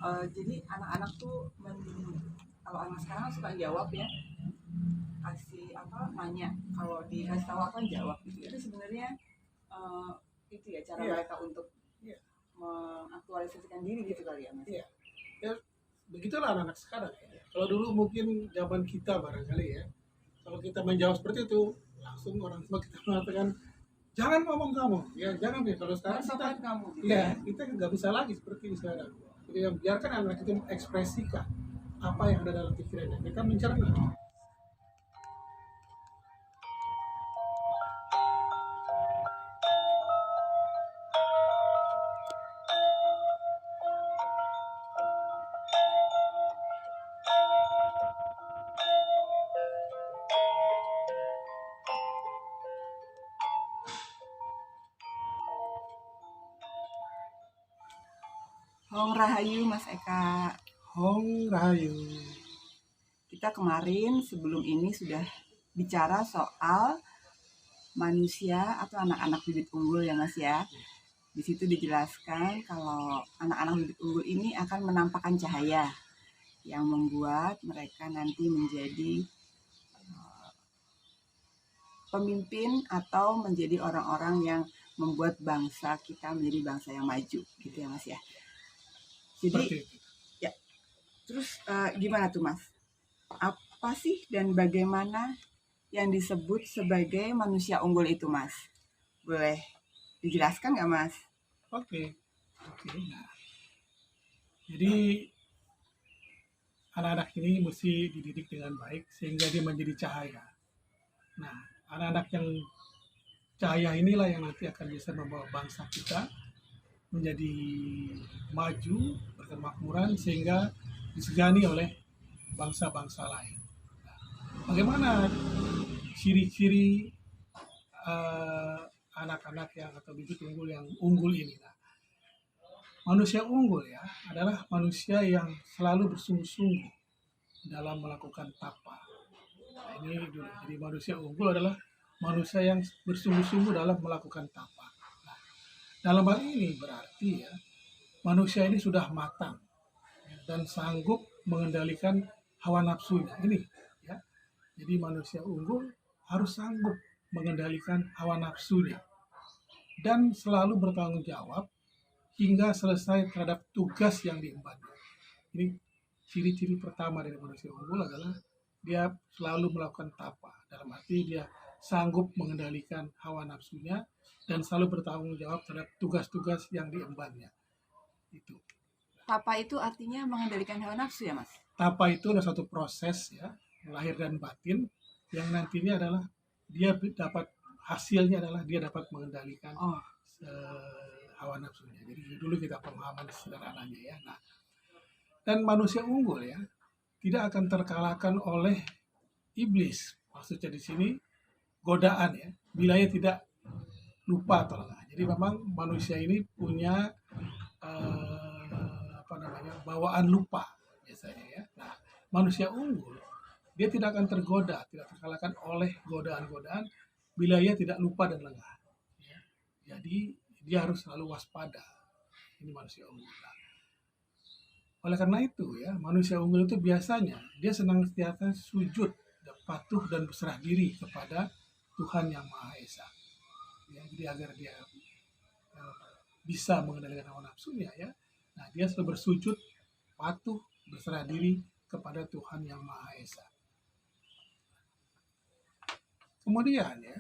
Jadi anak-anak tuh kalau anak sekarang suka jawab ya, kasih apa nanya, kalau dikasih tahu apa jawab gitu. Itu sebenarnya eh, itu ya cara mereka untuk mengaktualisasikan diri gitu kali ya Mas. Iya, ya begitulah anak-anak sekarang ya. Kalau dulu mungkin zaman kita barangkali ya, kalau kita menjawab seperti itu, langsung orang tua kita mengatakan, jangan ngomong kamu, ya jangan deh. Kalau sekarang kita, Kamu gitu ya ya. kita nggak bisa lagi seperti ini sekarang. Jadi ya, biarkan anak itu mengekspresikan apa yang ada dalam pikirannya. Kita mencerna. Hong Rahayu Mas Eka. Hong Rahayu. Kita kemarin sebelum ini sudah bicara soal manusia atau anak-anak bibit unggul ya Mas ya. Di situ dijelaskan kalau anak-anak bibit unggul ini akan menampakkan cahaya yang membuat mereka nanti menjadi pemimpin atau menjadi orang-orang yang membuat bangsa kita menjadi bangsa yang maju gitu ya Mas ya. Jadi ya, terus gimana tuh Mas? Apa sih dan bagaimana yang disebut sebagai manusia unggul itu Mas? Boleh dijelaskan nggak Mas? Oke. Nah, jadi anak-anak ini mesti dididik dengan baik sehingga dia menjadi cahaya. Nah, anak-anak yang cahaya inilah yang nanti akan bisa membawa bangsa kita menjadi maju, berkemakmuran sehingga disegani oleh bangsa-bangsa lain. Bagaimana ciri-ciri eh, anak-anak yang atau bibit unggul yang unggul ini? Nah, manusia unggul ya adalah manusia yang selalu bersungguh-sungguh dalam melakukan tapa. Nah, ini dulu. Jadi manusia unggul adalah manusia yang bersungguh-sungguh dalam melakukan tapa. Nah, dalam hal ini berarti ya manusia ini sudah matang dan sanggup mengendalikan hawa nafsunya. Ini ya. Jadi manusia unggul harus sanggup mengendalikan hawa nafsunya dan selalu bertanggung jawab hingga selesai terhadap tugas yang diembannya. Ini ciri-ciri pertama dari manusia unggul adalah dia selalu melakukan tapa. Dalam arti dia sanggup mengendalikan hawa nafsunya dan selalu bertanggung jawab terhadap tugas-tugas yang diembannya. Itu. Tapa itu artinya mengendalikan hawa nafsu ya Mas? Tapa itu adalah suatu proses ya, lahir dan batin yang nantinya adalah dia dapat hasilnya adalah dia dapat mengendalikan hawa nafsunya. Jadi dulu kita pemahaman sederhananya ya. Nah, dan manusia unggul ya tidak akan terkalahkan oleh iblis. Maksudnya di sini godaan ya. Bila ia tidak lupa atau lengah. Jadi memang manusia ini punya apa namanya bawaan lupa biasanya ya. Nah, manusia unggul dia tidak akan tergoda, tidak terkalahkan oleh godaan-godaan bila ia tidak lupa dan lengah. Ya. Jadi dia harus selalu waspada. Ini manusia unggul. Nah, oleh karena itu ya manusia unggul itu biasanya dia senang setiasa sujud, patuh dan berserah diri kepada Tuhan yang Maha Esa. Ya, jadi agar dia bisa mengendalikan hawa nafsunya ya. Nah, dia selalu bersujud, patuh, berserah diri kepada Tuhan yang Maha Esa. Kemudian ya,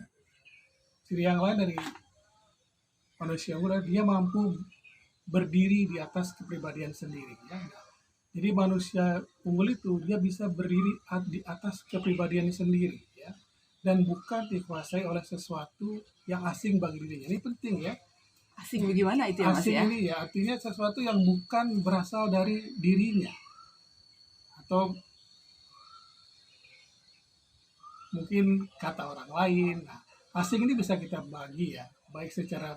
ciri yang lain dari manusia unggul dia mampu berdiri di atas kepribadian sendiri ya. Nah, jadi manusia unggul itu dia bisa berdiri di atas kepribadian sendiri ya dan bukan dikuasai oleh sesuatu yang asing bagi dirinya. Ini penting ya. Asing bagaimana itu ya Mas Asing ya? ini ya artinya sesuatu yang bukan berasal dari dirinya atau mungkin kata orang lain. Nah, asing ini bisa kita bagi ya, baik secara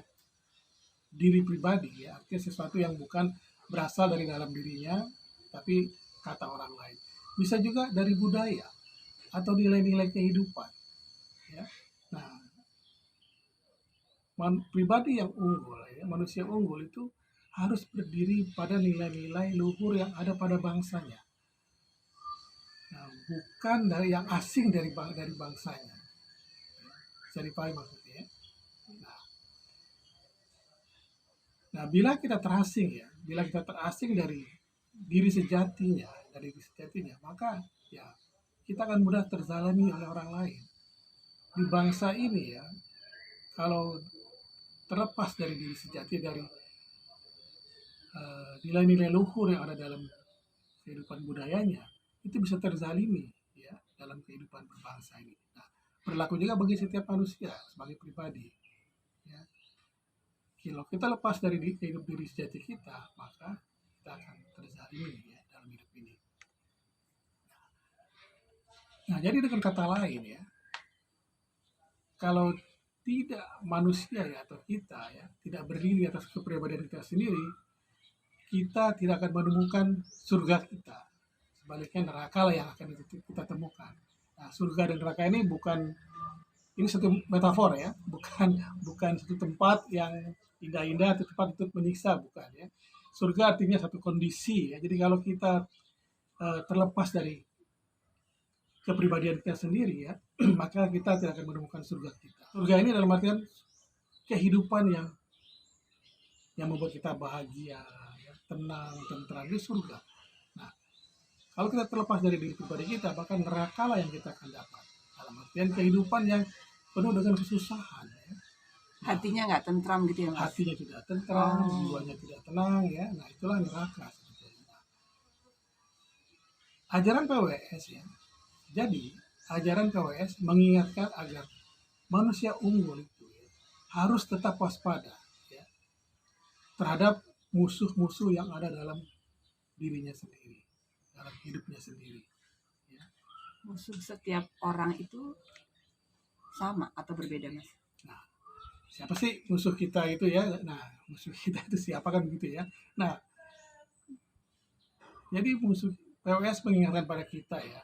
diri pribadi ya, artinya sesuatu yang bukan berasal dari dalam dirinya, tapi kata orang lain. Bisa juga dari budaya atau nilai-nilai kehidupan. Ya. Nah, pribadi yang unggul, ya, manusia unggul itu harus berdiri pada nilai-nilai luhur yang ada pada bangsanya. Nah, bukan dari yang asing dari bangsanya. Bisa dipahami maksudnya ya. Nah, bila kita terasing dari diri sejatinya, maka ya kita akan mudah terzalimi oleh orang lain. Di bangsa ini ya, kalau terlepas dari diri sejati, dari nilai-nilai luhur yang ada dalam kehidupan budayanya, itu bisa terzalimi ya dalam kehidupan berbangsa ini. Nah, berlaku juga bagi setiap manusia sebagai pribadi. Ya. Kalau kita lepas dari diri sejati kita, maka kita akan terzalimi ya dalam hidup ini. Nah, jadi dengan kata lain ya, kalau tidak manusia ya atau kita ya tidak berdiri atas kepribadian kita sendiri, kita tidak akan menemukan surga kita. Sebaliknya neraka lah yang akan kita temukan. Nah, surga dan neraka ini satu metafor ya, bukan satu tempat yang indah-indah atau tempat untuk menyiksa, bukan ya. Surga artinya satu kondisi ya. Jadi kalau kita terlepas dari kepribadian kita sendiri ya, maka kita tidak akan menemukan surga kita. Surga ini dalam artian kehidupan yang membuat kita bahagia, ya, tenang, tentram, itu surga. Nah, kalau kita terlepas dari diri pribadi kita, bahkan neraka lah yang kita akan dapat. Dalam artian kehidupan yang penuh dengan kesusahan. Ya. Hatinya nggak tentram gitu ya, Mas? Hatinya tidak tentram, jiwanya tidak tenang ya. Nah, itulah neraka. Ajaran PWS ya. Jadi, ajaran PWS mengingatkan agar manusia unggul itu ya, harus tetap waspada ya, terhadap musuh-musuh yang ada dalam dirinya sendiri, dalam hidupnya sendiri. Ya. Musuh setiap orang itu sama atau berbeda, Mas? Nah, siapa sih musuh kita itu ya? Nah, musuh kita itu siapa kan begitu ya? Nah, jadi musuh PWS mengingatkan pada kita ya,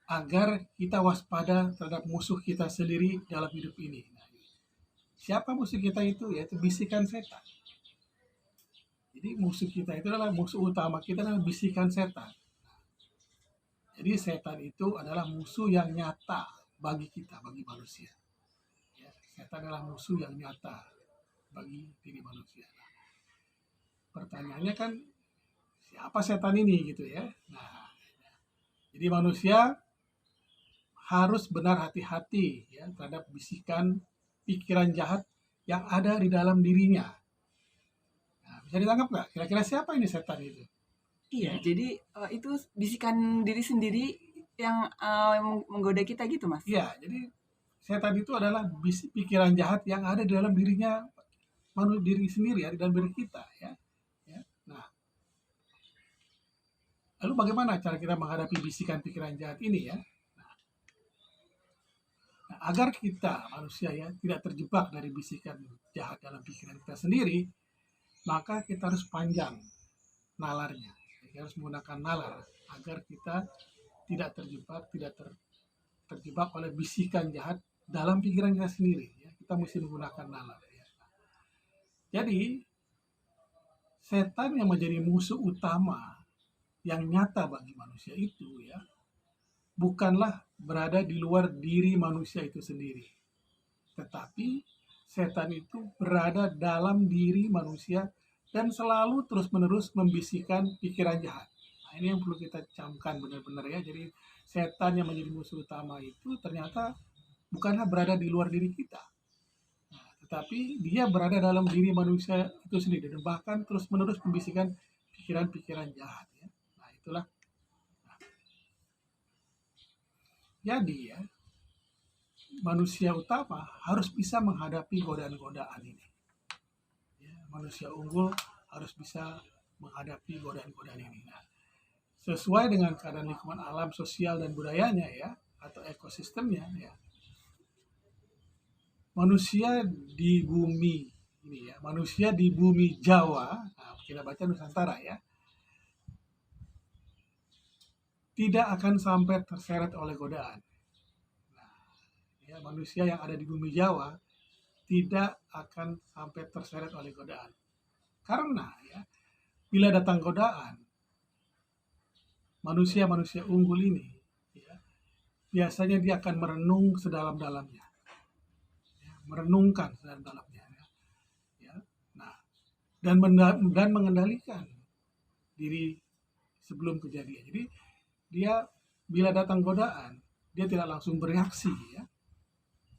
agar kita waspada terhadap musuh kita sendiri dalam hidup ini. Nah, siapa musuh kita itu? Yaitu bisikan setan. Jadi musuh kita itu adalah musuh utama kita adalah bisikan setan. Jadi setan itu adalah musuh yang nyata bagi kita, bagi manusia. Ya, setan adalah musuh yang nyata bagi diri manusia. Nah, pertanyaannya kan siapa setan ini gitu ya? Nah, jadi manusia harus benar hati-hati ya terhadap bisikan pikiran jahat yang ada di dalam dirinya. Nah, bisa ditangkap nggak? Kira-kira siapa ini setan itu? Iya, jadi itu bisikan diri sendiri yang menggoda kita gitu, Mas? Iya, jadi setan itu adalah pikiran jahat yang ada di dalam dirinya diri sendiri ya, di dalam diri kita ya. Nah, lalu bagaimana cara kita menghadapi bisikan pikiran jahat ini ya? Nah, agar kita manusia ya tidak terjebak dari bisikan jahat dalam pikiran kita sendiri, maka kita harus panjang nalarnya. Kita harus menggunakan nalar agar kita tidak terjebak oleh bisikan jahat dalam pikiran kita sendiri. Ya. Kita mesti menggunakan nalar. Ya. Jadi setan yang menjadi musuh utama yang nyata bagi manusia itu ya bukanlah berada di luar diri manusia itu sendiri, tetapi setan itu berada dalam diri manusia dan selalu terus-menerus membisikkan pikiran jahat. Nah, ini yang perlu kita camkan benar-benar ya. Jadi setan yang menjadi musuh utama itu ternyata bukanlah berada di luar diri kita, nah, tetapi dia berada dalam diri manusia itu sendiri dan bahkan terus-menerus membisikkan pikiran-pikiran jahat. Ya. Nah, itulah. Jadi ya, manusia utama harus bisa menghadapi godaan-godaan ini. Ya, manusia unggul harus bisa menghadapi godaan-godaan ini. Nah, sesuai dengan keadaan lingkungan alam, sosial, dan budayanya ya, atau ekosistemnya ya. Manusia di bumi ini ya, manusia di bumi Jawa, nah, kita baca Nusantara ya, tidak akan sampai terseret oleh godaan. Nah, ya, manusia yang ada di bumi Jawa tidak akan sampai terseret oleh godaan. Karena ya, bila datang godaan, manusia-manusia unggul ini ya, biasanya dia akan merenung sedalam-dalamnya, ya, merenungkan sedalam-dalamnya ya. Ya. Nah, dan mengendalikan diri sebelum kejadian. Jadi dia bila datang godaan, dia tidak langsung bereaksi ya.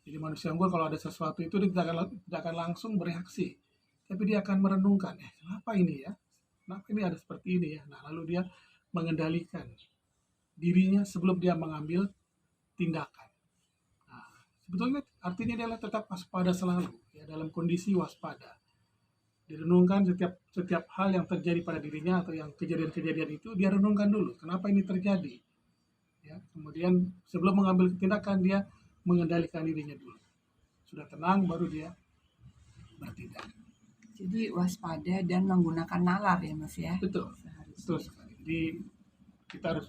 Jadi manusia unggul kalau ada sesuatu itu dia tidak akan langsung bereaksi, tapi dia akan merenungkan, kenapa ini ya? Kenapa ini ada seperti ini ya? Nah, lalu dia mengendalikan dirinya sebelum dia mengambil tindakan. Nah, sebetulnya artinya dia tetap waspada selalu, ya, dalam kondisi waspada. Direnungkan setiap hal yang terjadi pada dirinya atau yang kejadian-kejadian itu dia renungkan dulu, kenapa ini terjadi? Ya, kemudian sebelum mengambil tindakan dia mengendalikan dirinya dulu. Sudah tenang baru dia bertindak. Jadi waspada dan menggunakan nalar ya Mas ya. Betul. Betul sekali. Jadi kita harus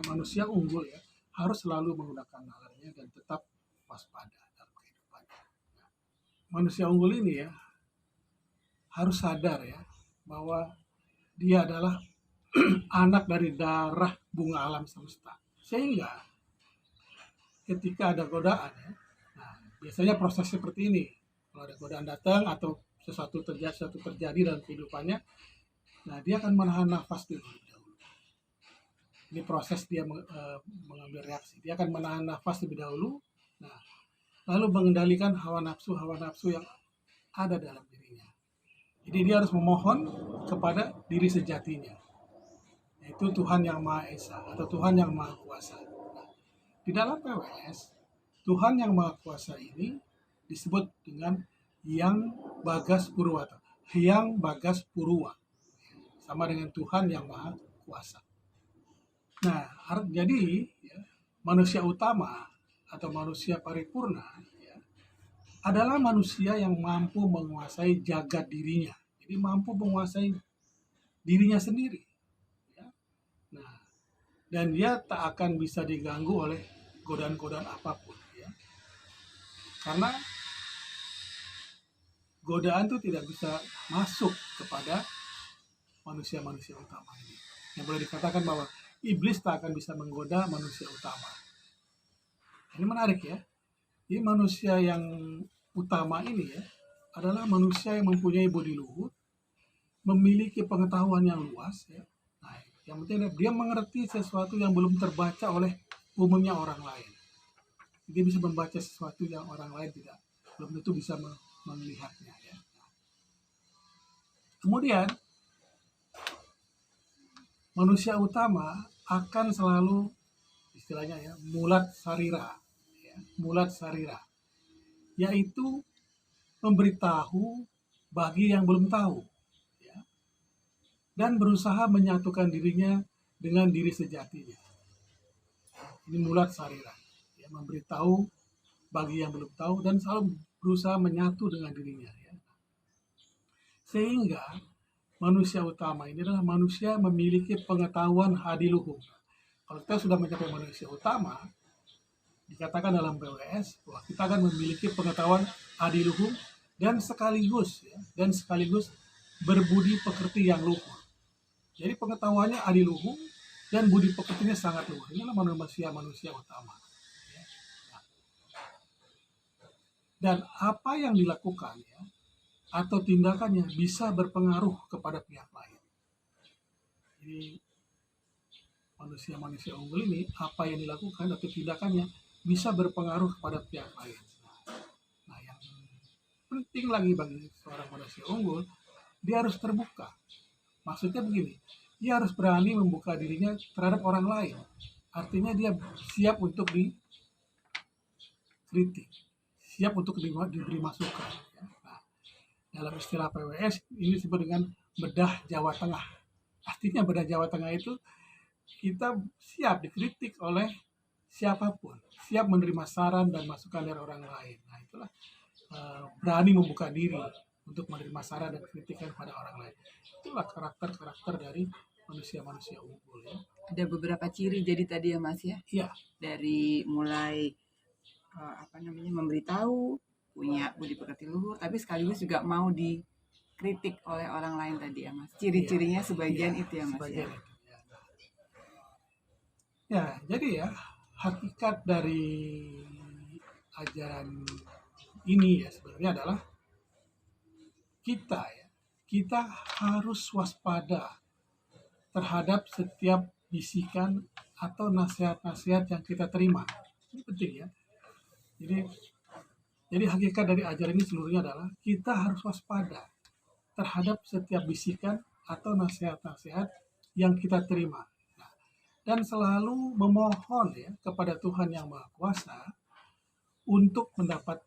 manusia unggul ya harus selalu menggunakan nalarnya dan tetap waspada dalam kehidupannya. Nah, manusia unggul ini ya harus sadar ya bahwa dia adalah anak dari darah bunga alam semesta. Sehingga ketika ada godaan ya, nah biasanya proses seperti ini. Kalau ada godaan datang atau sesuatu terjadi dalam kehidupannya, nah dia akan menahan nafas dulu. Ini proses dia mengambil reaksi. Dia akan menahan nafas lebih dahulu, nah lalu mengendalikan hawa nafsu yang ada dalam dirinya. Jadi dia harus memohon kepada diri sejatinya, yaitu Tuhan yang Maha Esa atau Tuhan yang Maha Kuasa. Nah, di dalam PWS, Tuhan yang Maha Kuasa ini disebut dengan Hyang Bagas Purwa, Hyang Bagas Purwa, sama dengan Tuhan yang Maha Kuasa. Nah, jadi ya, manusia utama atau manusia paripurna ya, adalah manusia yang mampu menguasai jagat dirinya. Jadi mampu menguasai dirinya sendiri. Ya. Nah, dan dia tak akan bisa diganggu oleh godaan-godaan apapun. Ya. Karena godaan itu tidak bisa masuk kepada manusia-manusia utama ini. Yang boleh dikatakan bahwa iblis tak akan bisa menggoda manusia utama. Ini menarik ya. Jadi manusia yang utama ini ya adalah manusia yang mempunyai budi luhur, memiliki pengetahuan yang luas ya. Nah, yang penting dia mengerti sesuatu yang belum terbaca oleh umumnya orang lain. Dia bisa membaca sesuatu yang orang lain belum tentu bisa melihatnya ya. Kemudian manusia utama akan selalu istilahnya ya mulat sarira, yaitu memberitahu bagi yang belum tahu, ya, dan berusaha menyatukan dirinya dengan diri sejatinya. Ini mulat sarira, ya, memberitahu bagi yang belum tahu dan selalu berusaha menyatu dengan dirinya. Ya. Sehingga manusia utama ini adalah manusia memiliki pengetahuan adiluhung. Kalau kita sudah mencapai manusia utama, dikatakan dalam PWS bahwa kita akan memiliki pengetahuan adiluhung dan sekaligus berbudi pekerti yang luhur. Jadi pengetahuannya adiluhung dan budi pekertinya sangat luhur. Inilah manusia utama. Dan apa yang dilakukan ya, atau tindakannya bisa berpengaruh kepada pihak lain. Jadi manusia unggul ini apa yang dilakukan atau tindakannya bisa berpengaruh kepada pihak lain. Nah, yang penting lagi bagi seorang manusia unggul, dia harus terbuka. Maksudnya begini, dia harus berani membuka dirinya terhadap orang lain. Artinya dia siap untuk dikritik, siap untuk diberi masukan. Dalam istilah PWS ini disebut dengan bedah Jawa Tengah. Artinya bedah Jawa Tengah itu kita siap dikritik oleh siapapun, siap menerima saran dan masukan dari orang lain. Nah itulah berani membuka diri untuk menerima saran dan kritikan pada orang lain. Itulah karakter dari manusia-manusia unggul ya. Ada beberapa ciri jadi tadi ya Mas ya. Iya. Dari mulai memberitahu, punya budi pekerti luhur, tapi sekaligus juga mau kritik oleh orang lain tadi ya Mas. Ciri-cirinya sebagian itu ya Mas sebagian ya. itu, ya. Ya, jadi ya hakikat dari ajaran ini ya sebenarnya adalah kita harus waspada terhadap setiap bisikan atau nasihat-nasihat yang kita terima. Ini penting ya. Jadi hakikat dari ajaran ini seluruhnya adalah kita harus waspada terhadap setiap bisikan atau nasihat-nasihat yang kita terima. Nah, dan selalu memohon ya kepada Tuhan Yang Maha Kuasa untuk mendapat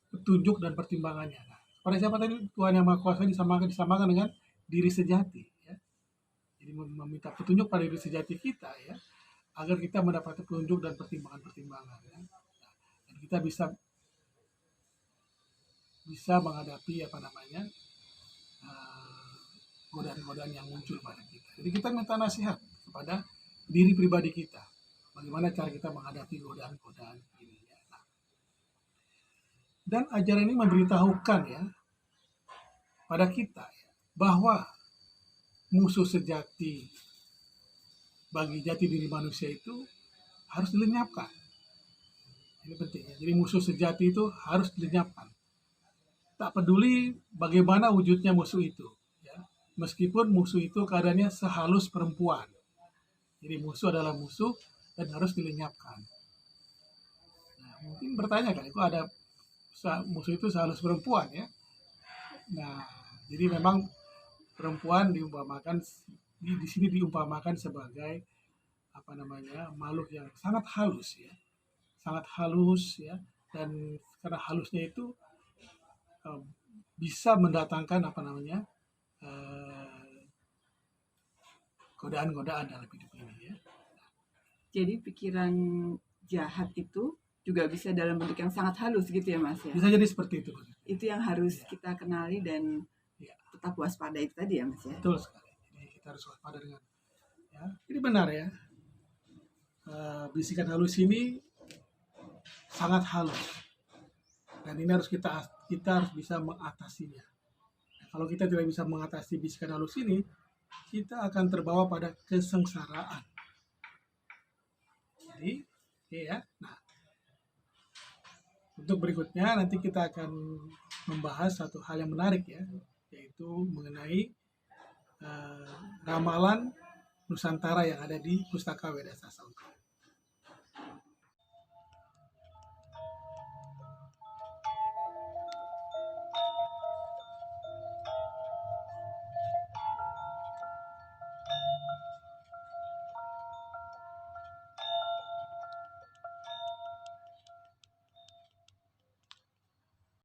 petunjuk dan pertimbangannya. Nah, pada siapa tadi Tuhan Yang Maha Kuasa disamakan dengan diri sejati ya. Jadi meminta petunjuk pada diri sejati kita ya, agar kita mendapat petunjuk dan pertimbangan-pertimbangan ya. Nah, dan kita bisa menghadapi godaan-godaan yang muncul pada kita. Jadi kita minta nasihat kepada diri pribadi kita, bagaimana cara kita menghadapi godaan-godaan ini ya. Nah, dan ajaran ini memberitahukan ya pada kita ya, bahwa musuh sejati bagi jati diri manusia itu harus dilenyapkan. Ini penting ya. Jadi musuh sejati itu harus dilenyapkan. Tak peduli bagaimana wujudnya musuh itu ya. Meskipun musuh itu keadaannya sehalus perempuan. Jadi musuh adalah musuh dan harus dilenyapkan. Nah, mungkin bertanya kan, itu ada musuh itu sehalus perempuan ya. Nah, jadi memang perempuan diumpamakan di sini diumpamakan sebagai makhluk yang sangat halus ya, dan karena halusnya itu bisa mendatangkan godaan-godaan dalam hidup ini ya. Jadi pikiran jahat itu juga bisa dalam bentuk yang sangat halus gitu ya Mas ya. Bisa jadi seperti itu. Itu yang harus kita kenali dan tetap waspada itu tadi ya Mas ya. Betul sekali. Jadi kita harus waspada dengan ya. Ini benar ya. Bisikan halus ini sangat halus. Dan ini harus kita harus bisa mengatasinya. Nah, kalau kita tidak bisa mengatasi bisikan halus ini, kita akan terbawa pada kesengsaraan. Jadi, ya. Nah, untuk berikutnya nanti kita akan membahas satu hal yang menarik ya, yaitu mengenai ramalan Nusantara yang ada di Pustaka Weda Sasongko.